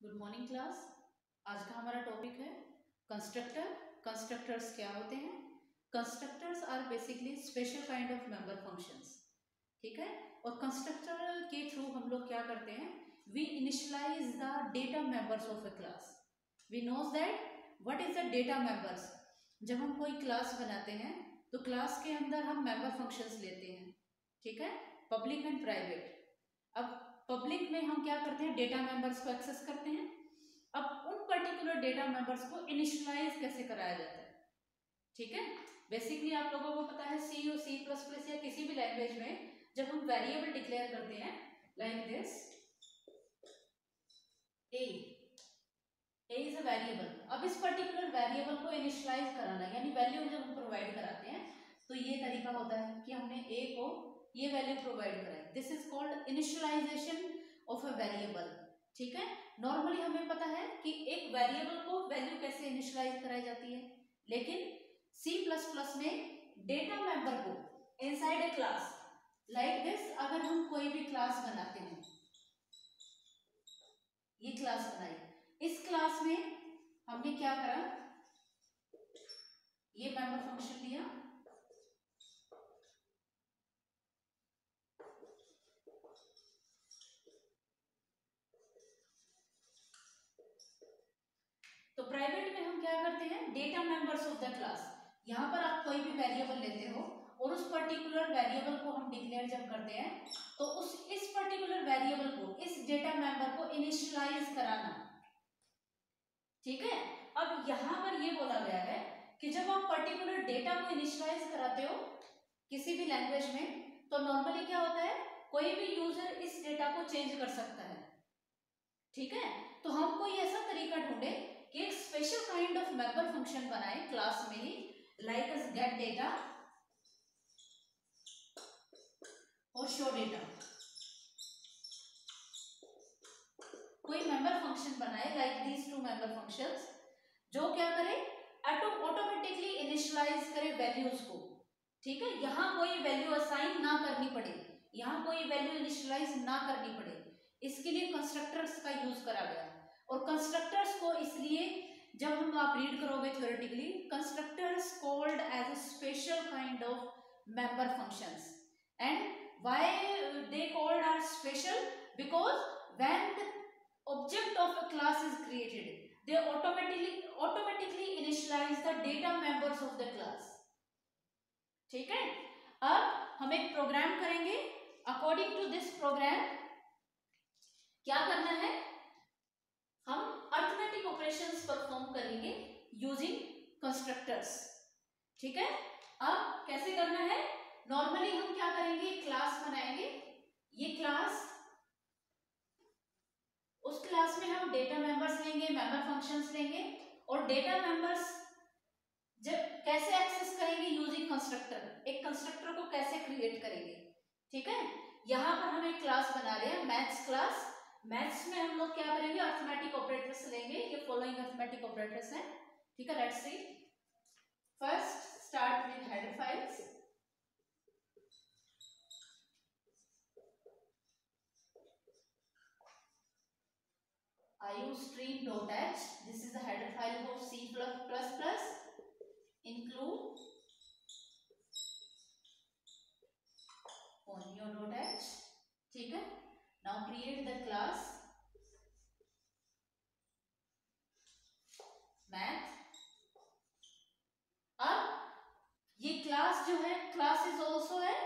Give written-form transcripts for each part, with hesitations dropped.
Good morning class. आज का हमारा टॉपिक है कंस्ट्रक्टर। कंस्ट्रक्टर्स क्या होते हैं? Constructors are basically special kind of member functions. ठीक है। और कंस्ट्रक्टर के थ्रू हम लोग क्या करते हैं? We initialise the data members of a class. We knows that what is the data members. जब हम कोई क्लास बनाते हैं तो क्लास के अंदर हम मेंबर फंक्शंस लेते हैं। ठीक है, पब्लिक एंड प्राइवेट। अब पब्लिक में हम क्या करते हैं? डेटा मेंबर्स को एक्सेस करते हैं। अब उन पर्टिकुलर डेटा मेंबर्स को इनिशियलाइज कैसे कराया जाता है? ठीक है, बेसिकली आप लोगों को पता है सी और सी प्लस प्लस या किसी भी लैंग्वेज में जब हम वेरिएबल डिक्लेयर करते हैं like this A is a variable. अब इस पर्टिकुलर वेरिएबल को इनिशियलाइज कराना यानी वैल्यू जब हम प्रोवाइड कराते हैं तो ये तरीका होता है कि हमने ए को ये वैल्यू प्रोवाइड कराई। This is called initialisation of a variable. ठीक है, नॉर्मली हमें पता है कि एक वेरिएबल को वैल्यू कैसे इनिशियलाइज कराई जाती है, लेकिन सी प्लस प्लस में डेटा मेंबर को inside a class like this, अगर हम कोई भी क्लास बनाते हैं, ये क्लास बनाई, इस क्लास में हमने क्या करा? ये मेंबर फंक्शन दिया, तो प्राइवेट में हम क्या करते हैं? Data members of the class. यहां पर आप कोई भी वेरिएबल लेते हो और उस पर्टिकुलर वेरिएबल को हम डिक्लेयर जब करते हैं तो इस पर्टिकुलर वेरिएबल को, इस डेटा मेंबर को इनिशियलाइज कराना। ठीक है, अब यहां पर ये बोला गया है कि जब आप पर्टिकुलर डेटा को इनिशियलाइज कराते हो किसी भी लैंग्वेज में तो नॉर्मली क्या होता है? कोई भी यूजर इस डेटा को चेंज कर सकता है। ठीक है, तो हम कोई ऐसा तरीका ढूंढे कि एक special kind of member function बनाए क्लास में ही, लाइक अस गेट डेटा और शो डेटा। कोई मेंबर फंक्शन बनाए like these two member functions जो क्या करे? ऑटोमेटिकली इनिशियलाइज करे वैल्यूज को। ठीक है, यहां कोई वैल्यू असाइन ना करनी पड़े, यहां कोई वैल्यू इनिशियलाइज ना करनी पड़े, इसके लिए कंस्ट्रक्टर्स का यूज करा गया। और कंस्ट्रक्टर्स को इसलिए जब हम आप रीड करोगे theoretically, constructors called as a special kind of member functions. And why they called are special? Because when the object of a class is created, they automatically initialize the data members of the class. ठीक है, अब हम एक programme करेंगे। According to this programme क्या करना है? हम अरिथमेटिक ऑपरेशंस परफॉर्म करेंगे यूजिंग कंस्ट्रक्टर्स। ठीक है, अब कैसे करना है? नॉर्मली हम क्या करेंगे? क्लास बनाएंगे। ये क्लास, उस क्लास में हम डेटा मेंबर्स लेंगे, मेंबर फंक्शंस लेंगे और डेटा मेंबर्स जब कैसे एक्सेस करेंगे? Using constructor. एक कंस्ट्रक्टर को कैसे क्रिएट करेंगे? ठीक है, यहां पर हम एक क्लास बना रहे हैं मैथ्स क्लास। मैथ्स में हम लोग क्या करेंगे? अरिथमेटिक ऑपरेटर्स लेंगे। ये फॉलोइंग अरिथमेटिक ऑपरेटर्स हैं। ठीक है, let's see. First start with header files. iostream.h, this is the header file of C++. Include onio.h. ठीक है, now create the class math. अब ये क्लास जो है, क्लास इज ऑल्सो है।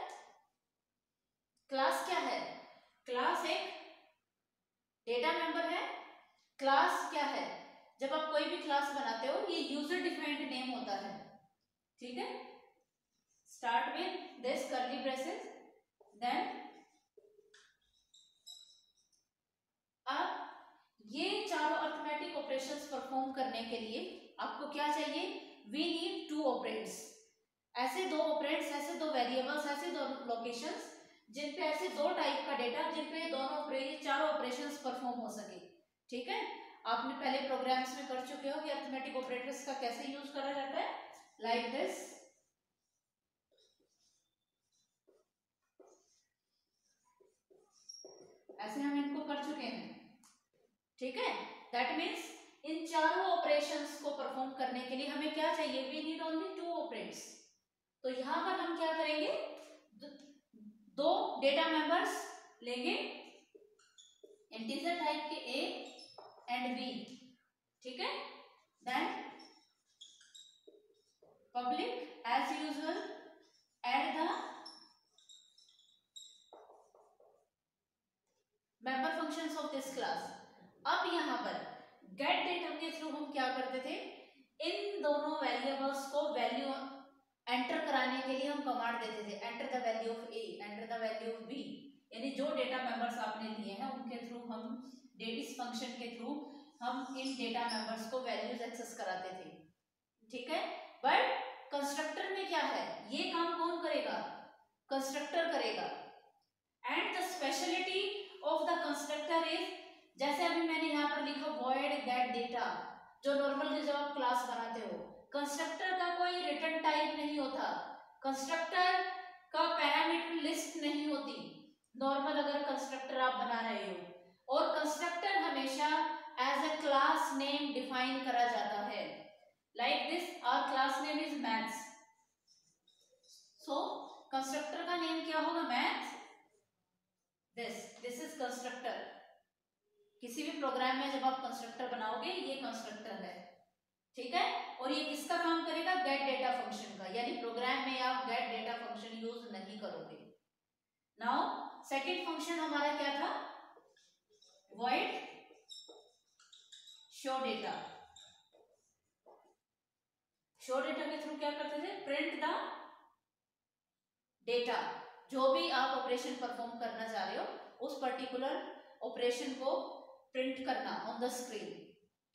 क्लास क्या है? क्लास एक डेटा मेंबर है। क्लास क्या है? जब आप कोई भी क्लास बनाते हो ये यूजर डिफाइंड नेम होता है। ठीक है, start with this curly braces, then अब ये चारों अरिथमेटिक ऑपरेशंस परफॉर्म करने के लिए आपको क्या चाहिए? We need two operands. ऐसे दो ऑपरेंड्स, ऐसे दो वेरिएबल्स, ऐसे दो लोकेशंस जिन पे ऐसे दो टाइप का डेटा, जिन पे दोनों चारों ऑपरेशंस परफॉर्म हो सके। ठीक है, आपने पहले प्रोग्राम्स में कर चुके हो कि अरिथमेटिक ऑपरेटर्स का कैसे यूज करा जाता है, लाइक दिस। ऐसे हम इनको कर चुके हैं। ठीक है, दैट मीन्स इन चारों ऑपरेशंस को परफॉर्म करने के लिए हमें क्या चाहिए, वी नीड ओनली 2 ऑपरेंड्स। तो यहां पर हम क्या करेंगे, दो डेटा मेंबर्स लेंगे इंटीजर टाइप के a एंड b, ठीक है। Then public as usual add the member functions of this class. अब यहां पर गेट डेटा के थ्रू हम क्या करते थे, इन दोनों वेरिएबल्स को वैल्यू एंटर कराने के लिए हम कमांड देते थे, enter the value of a, enter the value of b। यानी जो डेटा मेंबर्स आपने लिए हैं उनके थ्रू हम इस फंक्शन के थ्रू हम इन डेटा मेंबर्स को वैल्यूज एक्सेस कराते थे, ठीक है। बट कंस्ट्रक्टर में क्या है, ये काम कौन करेगा, कंस्ट्रक्टर करेगा। And the speciality of the constructor is, जैसे अभी मैंने यहाँ पर लिखा void get data, जो नॉर्मल जब आप क्लास बनाते हो, कंस्ट्रक्टर का कोई रिटर्न टाइप नहीं होता, कंस्ट्रक्टर का पैरामीटर लिस्ट नहीं होती नॉर्मल अगर कंस्ट्रक्टर आप बना रहे हो। और कंस्ट्रक्टर हमेशा as a class name define करा जाता है, like this our class name is maths, so constructor का नेम क्या होगा, मैथ्स। This is constructor. किसी भी प्रोग्राम में जब आप कंस्ट्रक्टर बनाओगे ये कंस्ट्रक्टर है, ठीक है। और ये किसका काम करेगा, गेट डेटा फंक्शन का, यानी प्रोग्राम में आप गेट डेटा फंक्शन यूज नहीं करोगे। नाउ सेकंड फंक्शन हमारा क्या था, void show data. Show data के थ्रू क्या करते थे, प्रिंट द डेटा, जो भी आप ऑपरेशन परफॉर्म करना चाह रहे हो उस पर्टिकुलर ऑपरेशन को प्रिंट करना ऑन द स्क्रीन,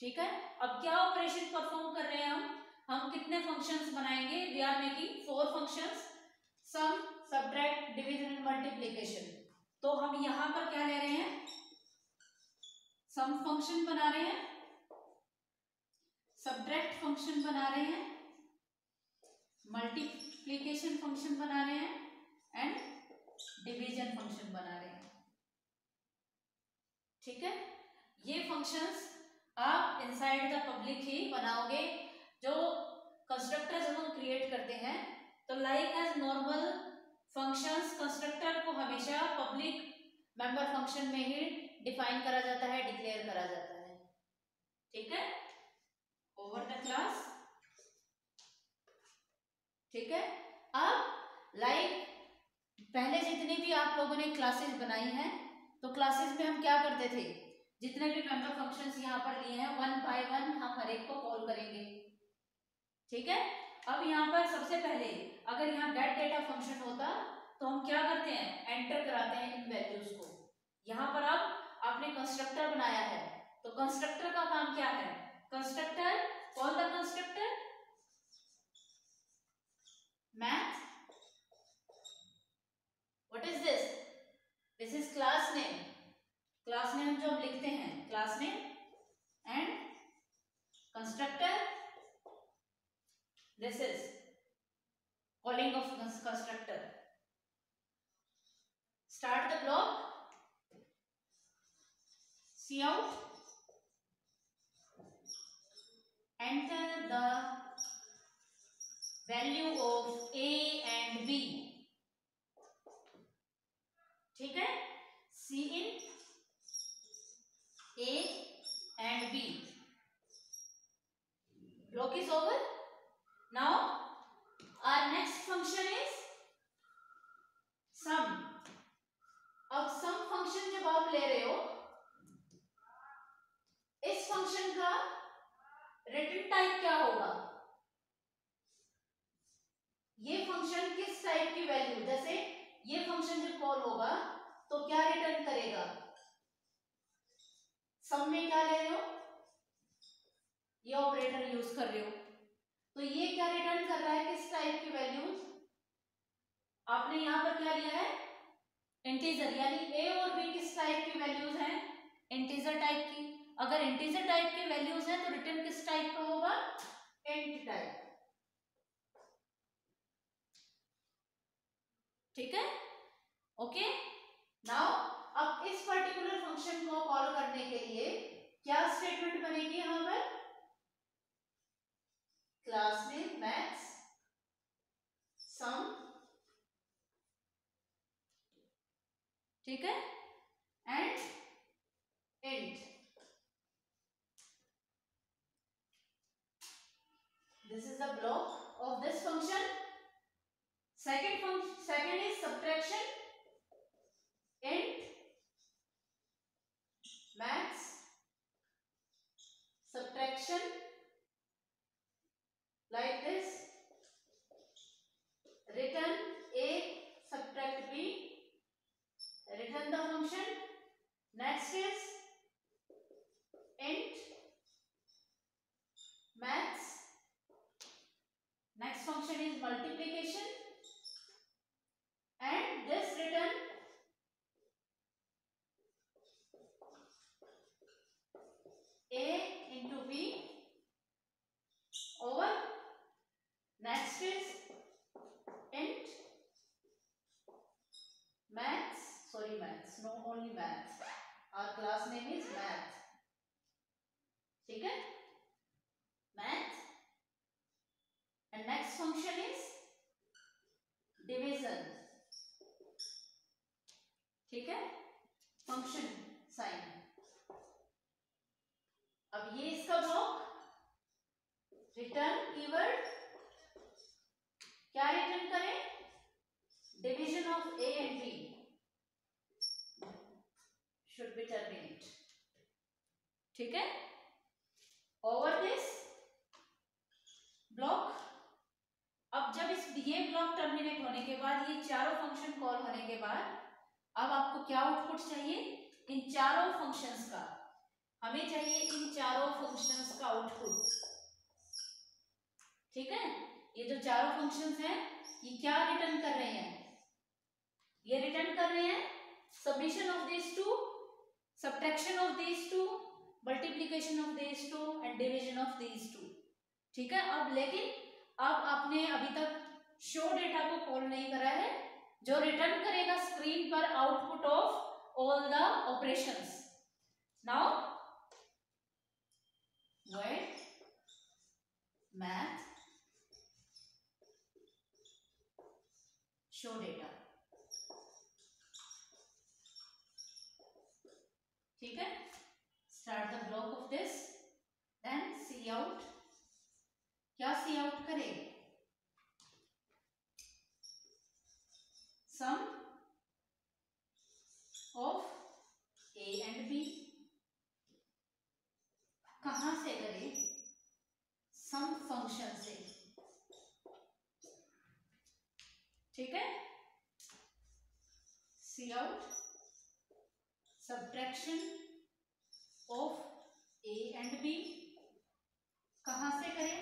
ठीक है। अब क्या ऑपरेशन परफॉर्म कर रहे हैं हम कितने फंक्शंस बनाएंगे, we are making 4 functions, sum, subtract, division and multiplication. तो हम यहां पर क्या ले रहे हैं, सम फंक्शन बना रहे हैं, सब्ट्रैक्ट फंक्शन बना रहे हैं, मल्टीप्लिकेशन फंक्शन बना रहे हैं एंड डिवीजन फंक्शन बना रहे हैं, ठीक है। ये फंक्शंस आप इनसाइड द पब्लिक ही बनाओगे। जो कंस्ट्रक्टर जब हम क्रिएट करते हैं तो like as normal functions, constructor को हमेशा पब्लिक मेंबर फंक्शन में ही डिफाइन करा जाता है, डिक्लेयर करा जाता है, ठीक है, ओवर द क्लास, ठीक है। अब लाइक पहले जितनी भी आप लोगों ने क्लासेस बनाई हैं, तो क्लासेस में हम क्या करते थे, जितने भी मेंबर फंक्शंस यहाँ पर लिए हैं 1 बाय 1 हम हर एक को कॉल करेंगे, ठीक है। अब यहाँ पर सबसे पहले अगर यहाँ गेट डेटा फंक्शन होता तो हम क्या करते हैं, एंटर कराते हैं इन वैल्यूज को। यहाँ पर अब आपने कंस्ट्रक्टर बनाया है, तो कंस्ट्रक्टर का काम क्या है, constructor, call the constructor math, what is this, this is class name, class name जो हम लिखते हैं, class name and constructor, this is calling of constructor, start the block, cout, enter the value of a and b, ठीक है, cin a and b, block is over. Now our next function is sum. अब sum function जब आप ले रहे हो, इस function का रिटर्न टाइप क्या होगा, ये function किस टाइप की वैल्यू, जैसे ये function जब कॉल होगा तो क्या रिटर्न करेगा, सम में क्या ले रहे हो, ये ऑपरेटर यूज कर रहे हो, तो ये क्या रिटर्न कर रहा है, किस टाइप की वैल्यूज, आपने यहां पर क्या लिया है, इंटीजर, यानी ए और बी किस टाइप की वैल्यूज हैं, इंटीजर टाइप की। अगर इंटीजर टाइप की वैल्यूज हैं तो रिटर्न किस टाइप का होगा, इंट टाइप, ठीक है, ओके। नाउ अब इस पर्टिकुलर फंक्शन को कॉल करने के लिए क्या स्टेटमेंट बनेगी यहां पर? क्लास में मैथ्स सम, ठीक है, and int. This is the block of this function. Second is subtraction. Int max subtraction like this. Return A subtract B. Return the function. Next is int max. Next function is multiplication, and this return A into B over. Next is int maths, no, only maths. Our class name is math. ठीक है, math. And next function is division. ठीक है, function sign. अब ये इसका block. Return keyword क्या return करें? Division of A and b should be terminate. ठीक है, ओवर दिस ब्लॉक. अब जब ये ब्लॉक टर्मिनेट होने के बाद, ये चारों फंक्शन कॉल होने के बाद, अब आपको क्या आउटपुट चाहिए? इन चारों फंक्शंस का. हमें चाहिए इन चारों फंक्शंस का आउटपुट. ठीक है, ये जो चारों फंक्शंस हैं, ये क्या रिटर्न कर रहे हैं? ये रिटर्न कर रहे हैं subtraction of these two, subtraction of these two, multiplication of these two and division of these two. ठीक है, अब लेकिन अब आपने अभी तक शो डेटा को कॉल नहीं करा है, जो रिटर्न करेगा स्क्रीन पर output of all the operations. Now void math show data. ठीक है, start the block of this. Then C out. क्या सी आउट करे? Sum of A and B. कहां से करे? सम फंक्शन से. ठीक है, C out subtraction of A and B. कहां से करें?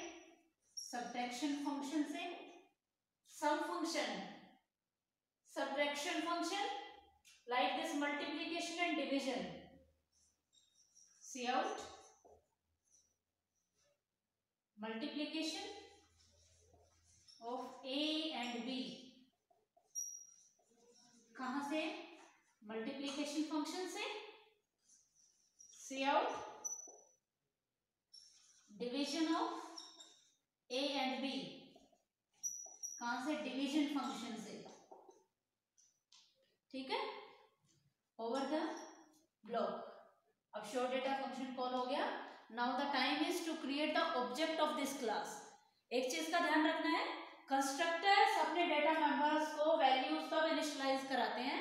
सब्ट्रैक्शन फंक्शन से. Sum function, subtraction function like this, multiplication and division. See out multiplication of A and B. कहां से? मल्टीप्लीकेशन फंक्शन से. See out division of A and B. कहां से? Division function से. ठीक है, ओवर द ब्लॉक. अब शो डेटा फंक्शन कॉल हो गया. Now the time is to create the object of this class. एक चीज का ध्यान रखना है, कंस्ट्रक्टर्स अपने डेटा मेंबर्स को वैल्यूज तब इनिशियलाइज कराते हैं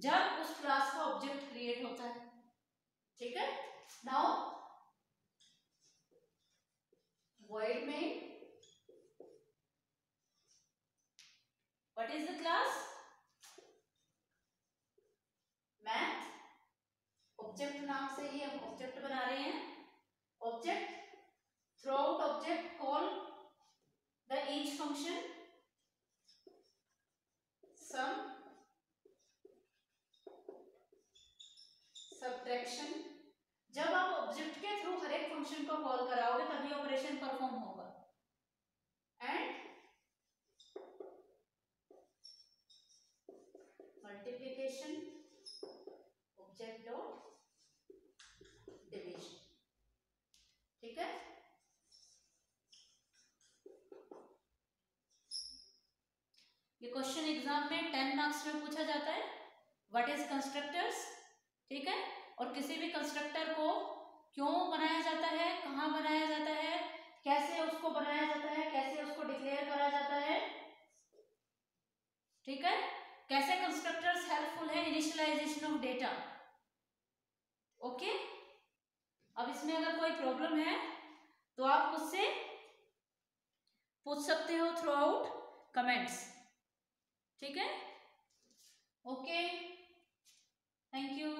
जब उस क्लास का ऑब्जेक्ट क्रिएट होता है. ठीक है, now void main. What is the class? Math. Object नाम से ही हम ऑब्जेक्ट बना रहे हैं. Object, throughout object call the each function. Sum, subtraction. जब आप ऑब्जेक्ट के थ्रू हर एक फंक्शन को कॉल कराओगे तभी ऑपरेशन परफॉर्म होगा. And multiplication object dot division. ठीक है। ये क्वेश्चन एग्जाम में 10 मार्क्स में पूछा जाता है। व्हाट इज कंस्ट्रक्टर्स, ठीक है, और किसी भी कंस्ट्रक्टर को क्यों बनाया जाता है, कहाँ बनाया जाता है, कैसे उसको बनाया जाता है, कैसे उसको डिक्लेयर करा जाता है, ठीक है, कैसे कंस्ट्रक्टर्स हेल्पफुल है इनिशियलाइजेशन ऑफ डेटा। ओके, अब इसमें अगर कोई प्रॉब्लम है तो आप मुझसे पूछ सकते हो थ्रू आउट कमेंट्स, ठीक है। Okay, thank you.